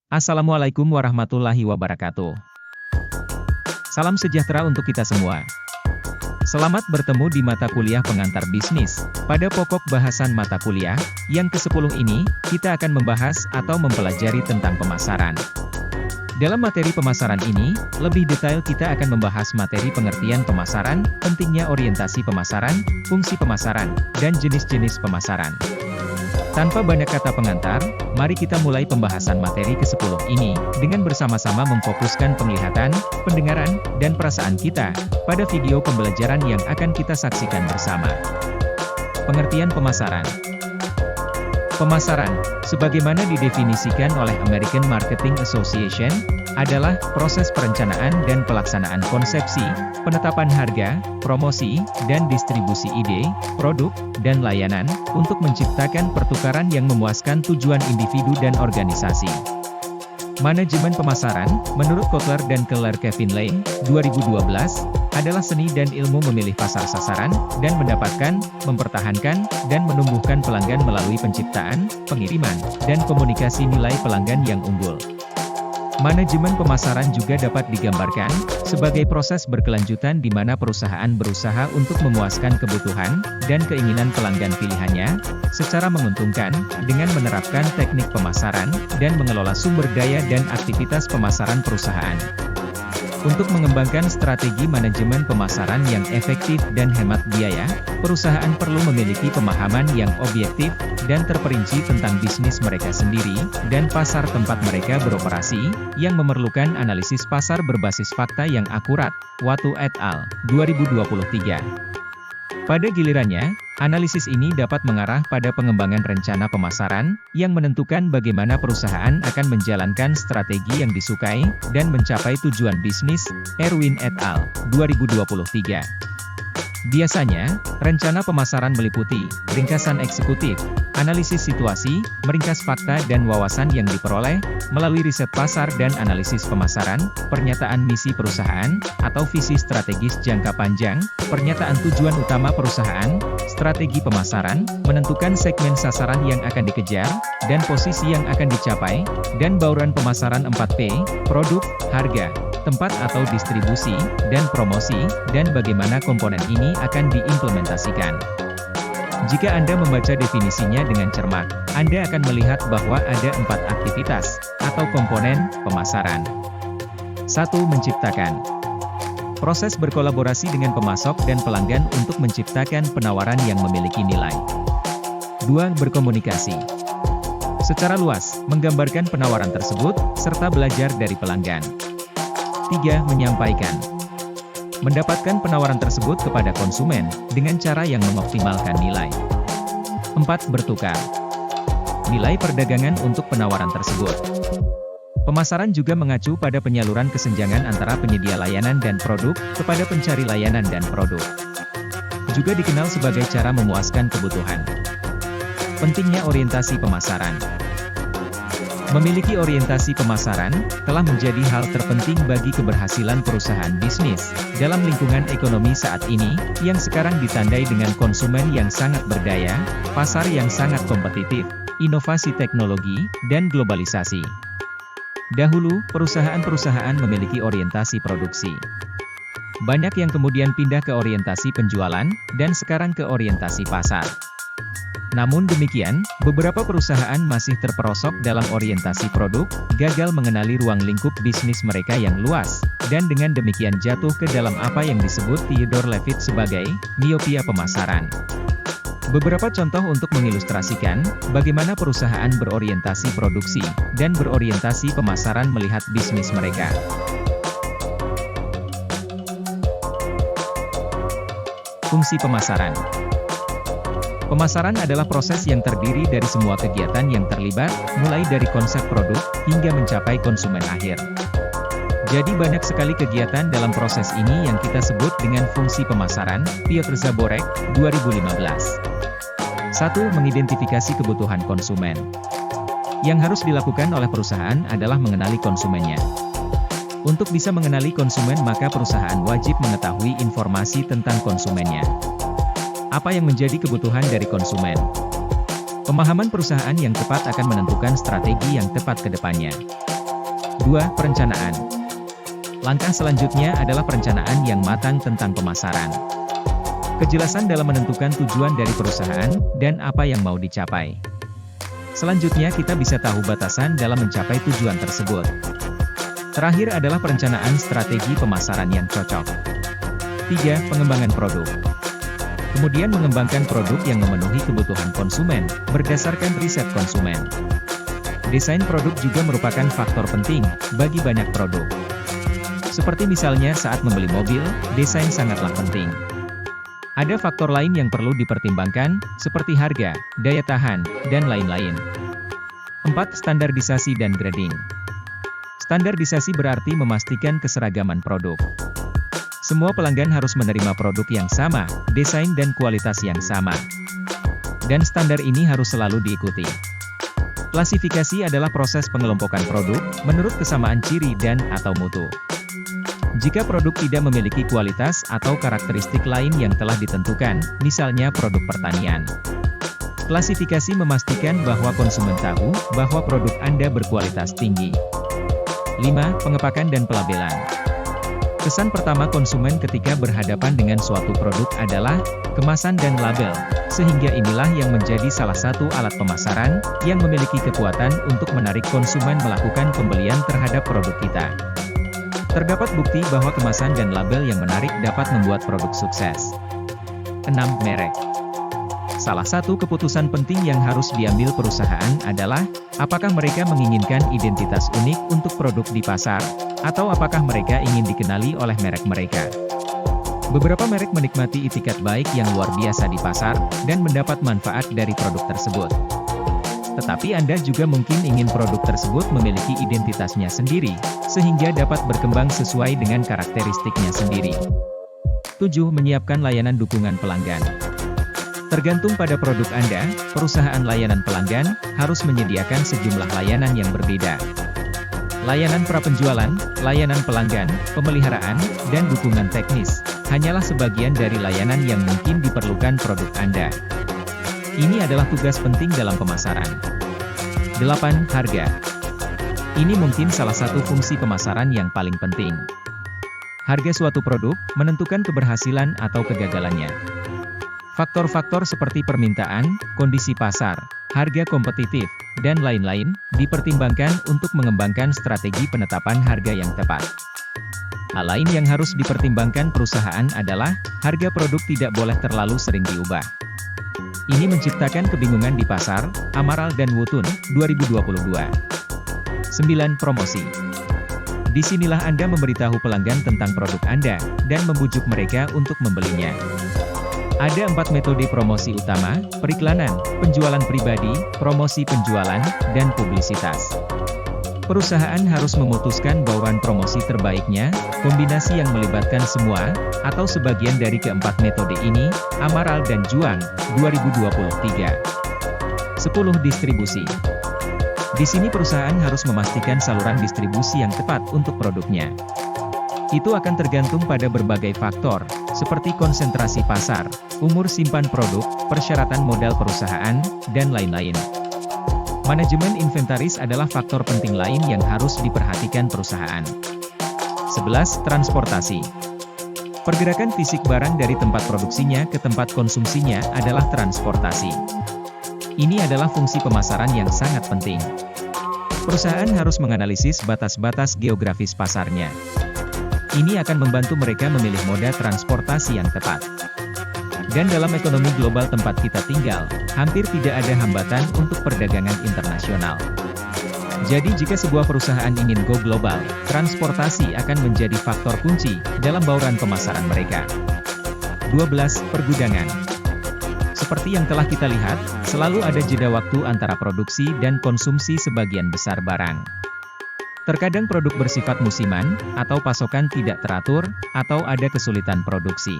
Assalamualaikum warahmatullahi wabarakatuh. Salam sejahtera untuk kita semua. Selamat bertemu di mata kuliah pengantar bisnis. Pada pokok bahasan mata kuliah, yang ke-10 ini, kita akan membahas atau mempelajari tentang pemasaran. Dalam materi pemasaran ini, lebih detail kita akan membahas materi pengertian pemasaran, pentingnya orientasi pemasaran, fungsi pemasaran, dan jenis-jenis pemasaran. Tanpa banyak kata pengantar, mari kita mulai pembahasan materi ke-10 ini, dengan bersama-sama memfokuskan penglihatan, pendengaran, dan perasaan kita, pada video pembelajaran yang akan kita saksikan bersama. Pengertian pemasaran. Pemasaran, sebagaimana didefinisikan oleh American Marketing Association, adalah proses perencanaan dan pelaksanaan konsepsi, penetapan harga, promosi, dan distribusi ide, produk, dan layanan, untuk menciptakan pertukaran yang memuaskan tujuan individu dan organisasi. Manajemen pemasaran, menurut Kotler dan Keller Kevin Lane, 2012, adalah seni dan ilmu memilih pasar sasaran, dan mendapatkan, mempertahankan, dan menumbuhkan pelanggan melalui penciptaan, pengiriman, dan komunikasi nilai pelanggan yang unggul. Manajemen pemasaran juga dapat digambarkan sebagai proses berkelanjutan di mana perusahaan berusaha untuk memuaskan kebutuhan dan keinginan pelanggan pilihannya secara menguntungkan dengan menerapkan teknik pemasaran dan mengelola sumber daya dan aktivitas pemasaran perusahaan. Untuk mengembangkan strategi manajemen pemasaran yang efektif dan hemat biaya, perusahaan perlu memiliki pemahaman yang objektif dan terperinci tentang bisnis mereka sendiri dan pasar tempat mereka beroperasi, yang memerlukan analisis pasar berbasis fakta yang akurat. Watu et al. 2023. Pada gilirannya, analisis ini dapat mengarah pada pengembangan rencana pemasaran, yang menentukan bagaimana perusahaan akan menjalankan strategi yang disukai, dan mencapai tujuan bisnis. Erwin et al. 2023. Biasanya, rencana pemasaran meliputi ringkasan eksekutif, analisis situasi, meringkas fakta dan wawasan yang diperoleh melalui riset pasar dan analisis pemasaran, pernyataan misi perusahaan atau visi strategis jangka panjang, pernyataan tujuan utama perusahaan, strategi pemasaran, menentukan segmen sasaran yang akan dikejar dan posisi yang akan dicapai, dan bauran pemasaran 4P, produk, harga, tempat atau distribusi, dan promosi, dan bagaimana komponen ini akan diimplementasikan. Jika Anda membaca definisinya dengan cermat, Anda akan melihat bahwa ada 4 aktivitas, atau komponen, pemasaran. 1. Menciptakan. Proses berkolaborasi dengan pemasok dan pelanggan untuk menciptakan penawaran yang memiliki nilai. 2. Berkomunikasi. Secara luas, menggambarkan penawaran tersebut, serta belajar dari pelanggan. 3. Menyampaikan. Mendapatkan penawaran tersebut kepada konsumen, dengan cara yang mengoptimalkan nilai. 4. Bertukar. Nilai perdagangan untuk penawaran tersebut. Pemasaran juga mengacu pada penyaluran kesenjangan antara penyedia layanan dan produk, kepada pencari layanan dan produk. Juga dikenal sebagai cara memuaskan kebutuhan. Pentingnya orientasi pemasaran. Memiliki orientasi pemasaran, telah menjadi hal terpenting bagi keberhasilan perusahaan bisnis, dalam lingkungan ekonomi saat ini, yang sekarang ditandai dengan konsumen yang sangat berdaya, pasar yang sangat kompetitif, inovasi teknologi, dan globalisasi. Dahulu, perusahaan-perusahaan memiliki orientasi produksi. Banyak yang kemudian pindah ke orientasi penjualan, dan sekarang ke orientasi pasar. Namun demikian, beberapa perusahaan masih terperosok dalam orientasi produk, gagal mengenali ruang lingkup bisnis mereka yang luas, dan dengan demikian jatuh ke dalam apa yang disebut Theodore Levitt sebagai miopia pemasaran. Beberapa contoh untuk mengilustrasikan bagaimana perusahaan berorientasi produksi dan berorientasi pemasaran melihat bisnis mereka. Fungsi pemasaran. Pemasaran adalah proses yang terdiri dari semua kegiatan yang terlibat, mulai dari konsep produk, hingga mencapai konsumen akhir. Jadi banyak sekali kegiatan dalam proses ini yang kita sebut dengan fungsi pemasaran. Piotr Zaborek, 2015. 1. Mengidentifikasi kebutuhan konsumen. Yang harus dilakukan oleh perusahaan adalah mengenali konsumennya. Untuk bisa mengenali konsumen maka perusahaan wajib mengetahui informasi tentang konsumennya. Apa yang menjadi kebutuhan dari konsumen? Pemahaman perusahaan yang tepat akan menentukan strategi yang tepat ke depannya. 2. Perencanaan. Langkah selanjutnya adalah perencanaan yang matang tentang pemasaran. Kejelasan dalam menentukan tujuan dari perusahaan, dan apa yang mau dicapai. Selanjutnya kita bisa tahu batasan dalam mencapai tujuan tersebut. Terakhir adalah perencanaan strategi pemasaran yang cocok. 3. Pengembangan produk. Kemudian mengembangkan produk yang memenuhi kebutuhan konsumen, berdasarkan riset konsumen. Desain produk juga merupakan faktor penting, bagi banyak produk. Seperti misalnya saat membeli mobil, desain sangatlah penting. Ada faktor lain yang perlu dipertimbangkan, seperti harga, daya tahan, dan lain-lain. 4. Standarisasi dan grading. Standarisasi berarti memastikan keseragaman produk. Semua pelanggan harus menerima produk yang sama, desain dan kualitas yang sama. Dan standar ini harus selalu diikuti. Klasifikasi adalah proses pengelompokan produk, menurut kesamaan ciri dan/atau mutu. Jika produk tidak memiliki kualitas atau karakteristik lain yang telah ditentukan, misalnya produk pertanian. Klasifikasi memastikan bahwa konsumen tahu bahwa produk Anda berkualitas tinggi. 5. Pengepakan dan pelabelan. Kesan pertama konsumen ketika berhadapan dengan suatu produk adalah kemasan dan label, sehingga inilah yang menjadi salah satu alat pemasaran yang memiliki kekuatan untuk menarik konsumen melakukan pembelian terhadap produk kita. Terdapat bukti bahwa kemasan dan label yang menarik dapat membuat produk sukses. 6. Merek. Salah satu keputusan penting yang harus diambil perusahaan adalah, apakah mereka menginginkan identitas unik untuk produk di pasar, atau apakah mereka ingin dikenali oleh merek mereka. Beberapa merek menikmati itikat baik yang luar biasa di pasar, dan mendapat manfaat dari produk tersebut. Tetapi Anda juga mungkin ingin produk tersebut memiliki identitasnya sendiri, sehingga dapat berkembang sesuai dengan karakteristiknya sendiri. 7. Menyiapkan layanan dukungan pelanggan. Tergantung pada produk Anda, perusahaan layanan pelanggan harus menyediakan sejumlah layanan yang berbeda. Layanan prapenjualan, layanan pelanggan, pemeliharaan, dan dukungan teknis, hanyalah sebagian dari layanan yang mungkin diperlukan produk Anda. Ini adalah tugas penting dalam pemasaran. 8. Harga. Ini mungkin salah satu fungsi pemasaran yang paling penting. Harga suatu produk menentukan keberhasilan atau kegagalannya. Faktor-faktor seperti permintaan, kondisi pasar, harga kompetitif, dan lain-lain dipertimbangkan untuk mengembangkan strategi penetapan harga yang tepat. Hal lain yang harus dipertimbangkan perusahaan adalah harga produk tidak boleh terlalu sering diubah. Ini menciptakan kebingungan di pasar. Amaral dan Wootton, 2022. 9. Promosi. Disinilah Anda memberitahu pelanggan tentang produk Anda, dan membujuk mereka untuk membelinya. Ada 4 metode promosi utama: periklanan, penjualan pribadi, promosi penjualan, dan publisitas. Perusahaan harus memutuskan bauran promosi terbaiknya, kombinasi yang melibatkan semua, atau sebagian dari keempat metode ini. Amaral dan Juang, 2023. 10. Distribusi. Di sini perusahaan harus memastikan saluran distribusi yang tepat untuk produknya. Itu akan tergantung pada berbagai faktor, seperti konsentrasi pasar, umur simpan produk, persyaratan modal perusahaan, dan lain-lain. Manajemen inventaris adalah faktor penting lain yang harus diperhatikan perusahaan. 11. Transportasi. Pergerakan fisik barang dari tempat produksinya ke tempat konsumsinya adalah transportasi. Ini adalah fungsi pemasaran yang sangat penting. Perusahaan harus menganalisis batas-batas geografis pasarnya. Ini akan membantu mereka memilih moda transportasi yang tepat. Dan dalam ekonomi global tempat kita tinggal, hampir tidak ada hambatan untuk perdagangan internasional. Jadi jika sebuah perusahaan ingin go global, transportasi akan menjadi faktor kunci dalam bauran pemasaran mereka. 12. Pergudangan. Seperti yang telah kita lihat, selalu ada jeda waktu antara produksi dan konsumsi sebagian besar barang. Terkadang produk bersifat musiman, atau pasokan tidak teratur, atau ada kesulitan produksi.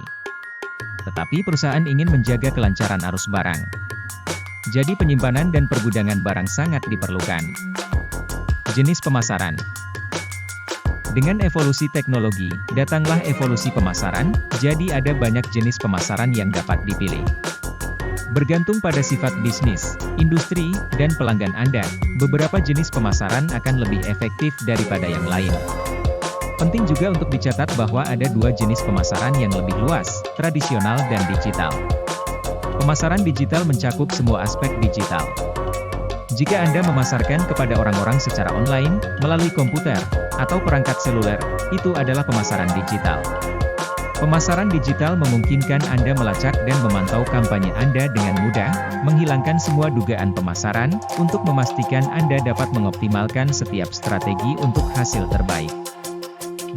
Tetapi perusahaan ingin menjaga kelancaran arus barang. Jadi penyimpanan dan pergudangan barang sangat diperlukan. Jenis pemasaran. Dengan evolusi teknologi, datanglah evolusi pemasaran, jadi ada banyak jenis pemasaran yang dapat dipilih. Bergantung pada sifat bisnis, industri, dan pelanggan Anda, beberapa jenis pemasaran akan lebih efektif daripada yang lain. Penting juga untuk dicatat bahwa ada dua jenis pemasaran yang lebih luas, tradisional dan digital. Pemasaran digital mencakup semua aspek digital. Jika Anda memasarkan kepada orang-orang secara online, melalui komputer, atau perangkat seluler, itu adalah pemasaran digital. Pemasaran digital memungkinkan Anda melacak dan memantau kampanye Anda dengan mudah, menghilangkan semua dugaan pemasaran, untuk memastikan Anda dapat mengoptimalkan setiap strategi untuk hasil terbaik.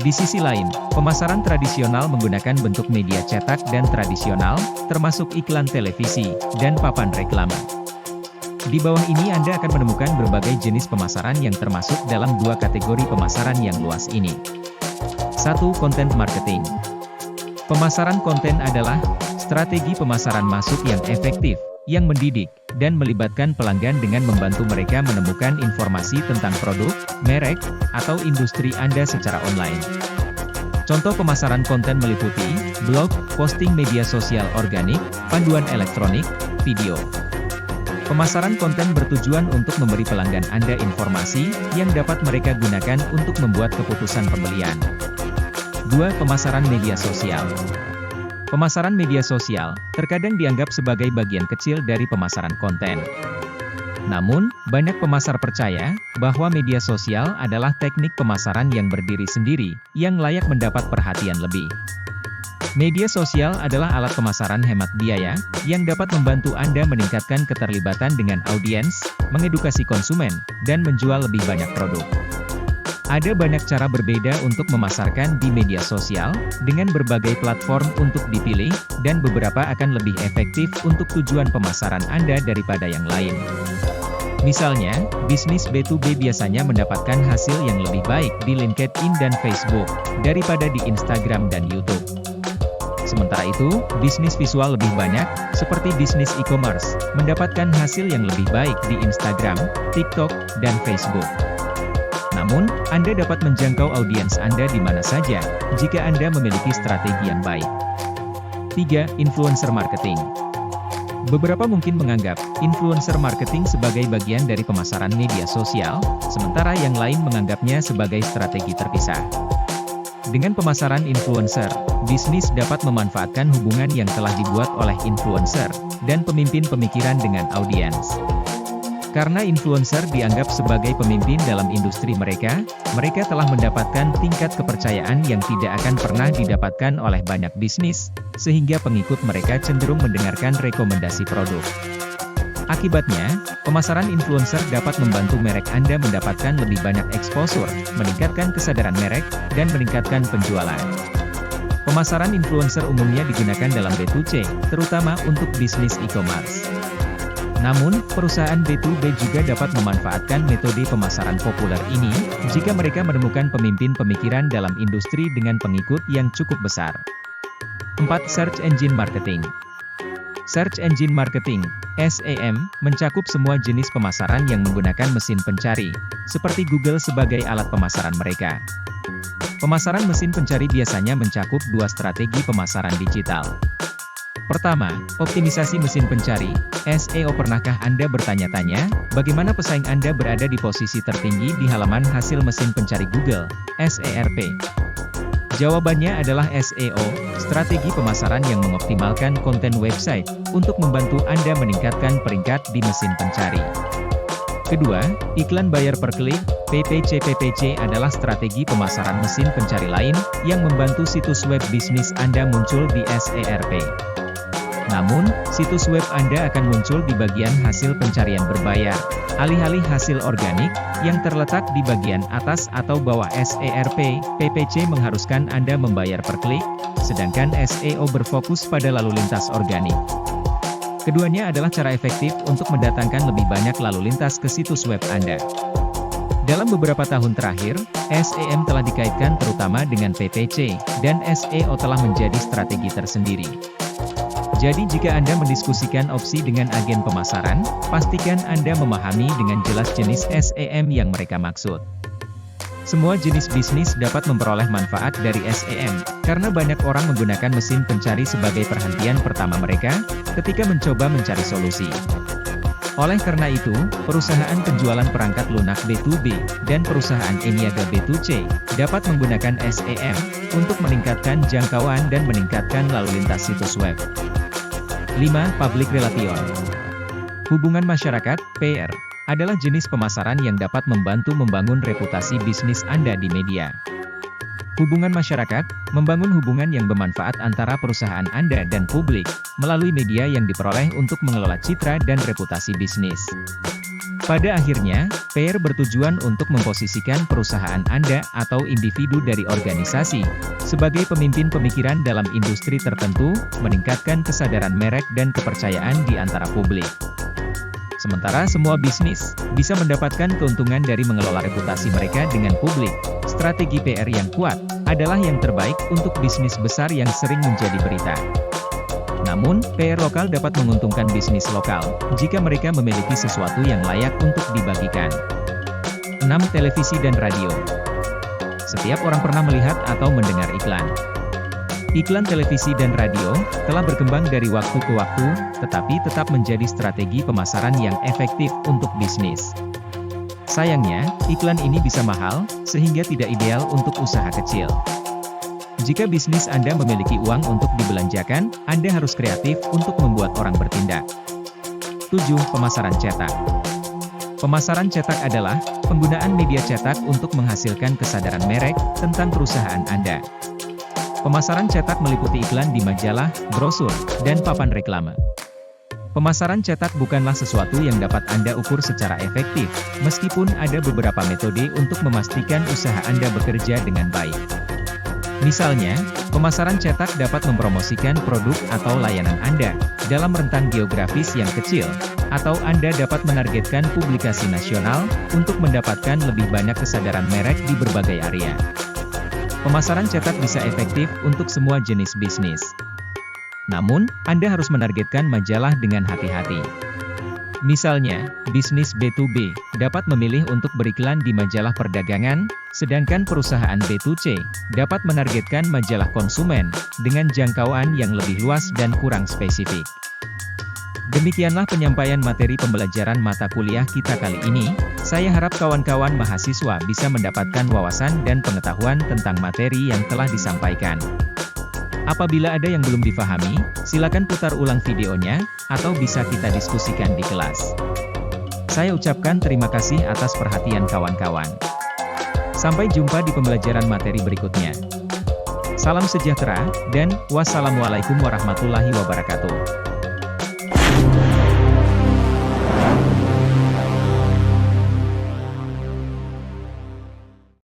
Di sisi lain, pemasaran tradisional menggunakan bentuk media cetak dan tradisional, termasuk iklan televisi, dan papan reklame. Di bawah ini Anda akan menemukan berbagai jenis pemasaran yang termasuk dalam dua kategori pemasaran yang luas ini. 1. Content marketing. Pemasaran konten adalah strategi pemasaran masuk yang efektif, yang mendidik, dan melibatkan pelanggan dengan membantu mereka menemukan informasi tentang produk, merek, atau industri Anda secara online. Contoh pemasaran konten meliputi blog, posting media sosial organik, panduan elektronik, video. Pemasaran konten bertujuan untuk memberi pelanggan Anda informasi yang dapat mereka gunakan untuk membuat keputusan pembelian. 2. Pemasaran media sosial. Pemasaran media sosial terkadang dianggap sebagai bagian kecil dari pemasaran konten. Namun, banyak pemasar percaya bahwa media sosial adalah teknik pemasaran yang berdiri sendiri, yang layak mendapat perhatian lebih. Media sosial adalah alat pemasaran hemat biaya, yang dapat membantu Anda meningkatkan keterlibatan dengan audiens, mengedukasi konsumen, dan menjual lebih banyak produk. Ada banyak cara berbeda untuk memasarkan di media sosial, dengan berbagai platform untuk dipilih, dan beberapa akan lebih efektif untuk tujuan pemasaran Anda daripada yang lain. Misalnya, bisnis B2B biasanya mendapatkan hasil yang lebih baik di LinkedIn dan Facebook, daripada di Instagram dan YouTube. Sementara itu, bisnis visual lebih banyak, seperti bisnis e-commerce, mendapatkan hasil yang lebih baik di Instagram, TikTok, dan Facebook. Namun, Anda dapat menjangkau audiens Anda di mana saja, jika Anda memiliki strategi yang baik. 3. Influencer marketing. Beberapa mungkin menganggap influencer marketing sebagai bagian dari pemasaran media sosial, sementara yang lain menganggapnya sebagai strategi terpisah. Dengan pemasaran influencer, bisnis dapat memanfaatkan hubungan yang telah dibuat oleh influencer, dan pemimpin pemikiran dengan audiens. Karena influencer dianggap sebagai pemimpin dalam industri mereka telah mendapatkan tingkat kepercayaan yang tidak akan pernah didapatkan oleh banyak bisnis, sehingga pengikut mereka cenderung mendengarkan rekomendasi produk. Akibatnya, pemasaran influencer dapat membantu merek Anda mendapatkan lebih banyak exposure, meningkatkan kesadaran merek, dan meningkatkan penjualan. Pemasaran influencer umumnya digunakan dalam B2C, terutama untuk bisnis e-commerce. Namun, perusahaan B2B juga dapat memanfaatkan metode pemasaran populer ini, jika mereka menemukan pemimpin pemikiran dalam industri dengan pengikut yang cukup besar. 4. Search Engine Marketing. Search Engine Marketing, SEM, mencakup semua jenis pemasaran yang menggunakan mesin pencari, seperti Google sebagai alat pemasaran mereka. Pemasaran mesin pencari biasanya mencakup dua strategi pemasaran digital. Pertama, optimisasi mesin pencari, SEO. Pernahkah Anda bertanya-tanya, bagaimana pesaing Anda berada di posisi tertinggi di halaman hasil mesin pencari Google, SERP? Jawabannya adalah SEO, strategi pemasaran yang mengoptimalkan konten website, untuk membantu Anda meningkatkan peringkat di mesin pencari. Kedua, iklan bayar per klik, PPC. PPC adalah strategi pemasaran mesin pencari lain, yang membantu situs web bisnis Anda muncul di SERP. Namun, situs web Anda akan muncul di bagian hasil pencarian berbayar, alih-alih hasil organik, yang terletak di bagian atas atau bawah SERP. PPC mengharuskan Anda membayar per klik, sedangkan SEO berfokus pada lalu lintas organik. Keduanya adalah cara efektif untuk mendatangkan lebih banyak lalu lintas ke situs web Anda. Dalam beberapa tahun terakhir, SEM telah dikaitkan terutama dengan PPC, dan SEO telah menjadi strategi tersendiri. Jadi jika Anda mendiskusikan opsi dengan agen pemasaran, pastikan Anda memahami dengan jelas jenis SEM yang mereka maksud. Semua jenis bisnis dapat memperoleh manfaat dari SEM, karena banyak orang menggunakan mesin pencari sebagai perhentian pertama mereka, ketika mencoba mencari solusi. Oleh karena itu, perusahaan penjualan perangkat lunak B2B, dan perusahaan e-niaga B2C, dapat menggunakan SEM, untuk meningkatkan jangkauan dan meningkatkan lalu lintas situs web. 5. Public Relation. Hubungan masyarakat, PR, adalah jenis pemasaran yang dapat membantu membangun reputasi bisnis Anda di media. Hubungan masyarakat, membangun hubungan yang bermanfaat antara perusahaan Anda dan publik, melalui media yang diperoleh untuk mengelola citra dan reputasi bisnis. Pada akhirnya, PR bertujuan untuk memposisikan perusahaan Anda atau individu dari organisasi, sebagai pemimpin pemikiran dalam industri tertentu, meningkatkan kesadaran merek dan kepercayaan di antara publik. Sementara semua bisnis bisa mendapatkan keuntungan dari mengelola reputasi mereka dengan publik. Strategi PR yang kuat adalah yang terbaik untuk bisnis besar yang sering menjadi berita. Namun, PR lokal dapat menguntungkan bisnis lokal jika mereka memiliki sesuatu yang layak untuk dibagikan. 6. Televisi dan radio. Setiap orang pernah melihat atau mendengar iklan. Iklan televisi dan radio telah berkembang dari waktu ke waktu, tetapi tetap menjadi strategi pemasaran yang efektif untuk bisnis. Sayangnya, iklan ini bisa mahal, sehingga tidak ideal untuk usaha kecil. Jika bisnis Anda memiliki uang untuk dibelanjakan, Anda harus kreatif untuk membuat orang bertindak. 7. Pemasaran cetak. Pemasaran cetak adalah penggunaan media cetak untuk menghasilkan kesadaran merek tentang perusahaan Anda. Pemasaran cetak meliputi iklan di majalah, brosur, dan papan reklame. Pemasaran cetak bukanlah sesuatu yang dapat Anda ukur secara efektif, meskipun ada beberapa metode untuk memastikan usaha Anda bekerja dengan baik. Misalnya, pemasaran cetak dapat mempromosikan produk atau layanan Anda dalam rentang geografis yang kecil, atau Anda dapat menargetkan publikasi nasional untuk mendapatkan lebih banyak kesadaran merek di berbagai area. Pemasaran cetak bisa efektif untuk semua jenis bisnis. Namun, Anda harus menargetkan majalah dengan hati-hati. Misalnya, bisnis B2B dapat memilih untuk beriklan di majalah perdagangan, sedangkan perusahaan B2C dapat menargetkan majalah konsumen dengan jangkauan yang lebih luas dan kurang spesifik. Demikianlah penyampaian materi pembelajaran mata kuliah kita kali ini. Saya harap kawan-kawan mahasiswa bisa mendapatkan wawasan dan pengetahuan tentang materi yang telah disampaikan. Apabila ada yang belum difahami, silakan putar ulang videonya, atau bisa kita diskusikan di kelas. Saya ucapkan terima kasih atas perhatian kawan-kawan. Sampai jumpa di pembelajaran materi berikutnya. Salam sejahtera, dan wassalamualaikum warahmatullahi wabarakatuh.